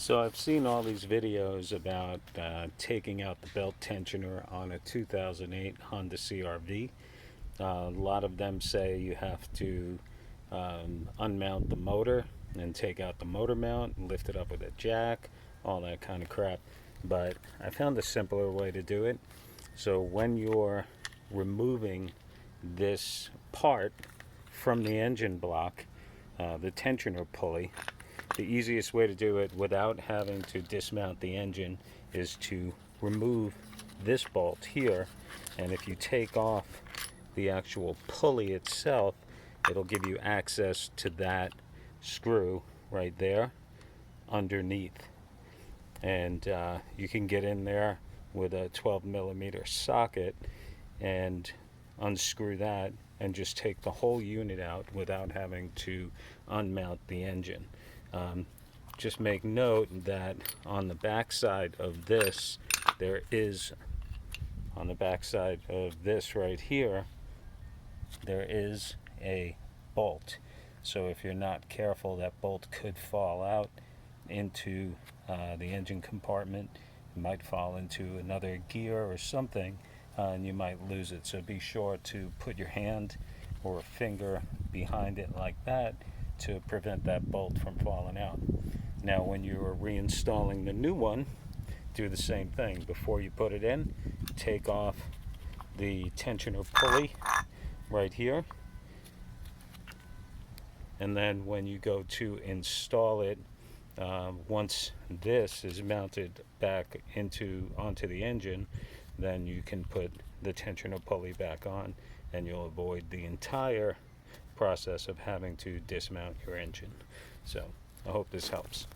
So I've seen all these videos about taking out the belt tensioner on a 2008 Honda CR-V. A lot of them say you have to unmount the motor and take out the motor mount and lift it up with a jack, all that kind of crap. But I found a simpler way to do it. So when you're removing this part from the engine block, the tensioner pulley, the easiest way to do it without having to dismount the engine is to remove this bolt here, and if you take off the actual pulley itself, it'll give you access to that screw right there underneath, and you can get in there with a 12mm socket and unscrew that and just take the whole unit out without having to unmount the engine. Just make note that on the back side of this, on the back side of this right here, there is a bolt. So if you're not careful, that bolt could fall out into the engine compartment. It might fall into another gear or something, and you might lose it. So be sure to put your hand or a finger behind it like that to prevent that bolt from falling out. Now when you're reinstalling the new one, do the same thing. Before you put it in, take off the tensioner pulley right here, and then when you go to install it, once this is mounted back onto the engine, then you can put the tensioner pulley back on, and you'll avoid the entire process of having to dismount your engine. So I hope this helps.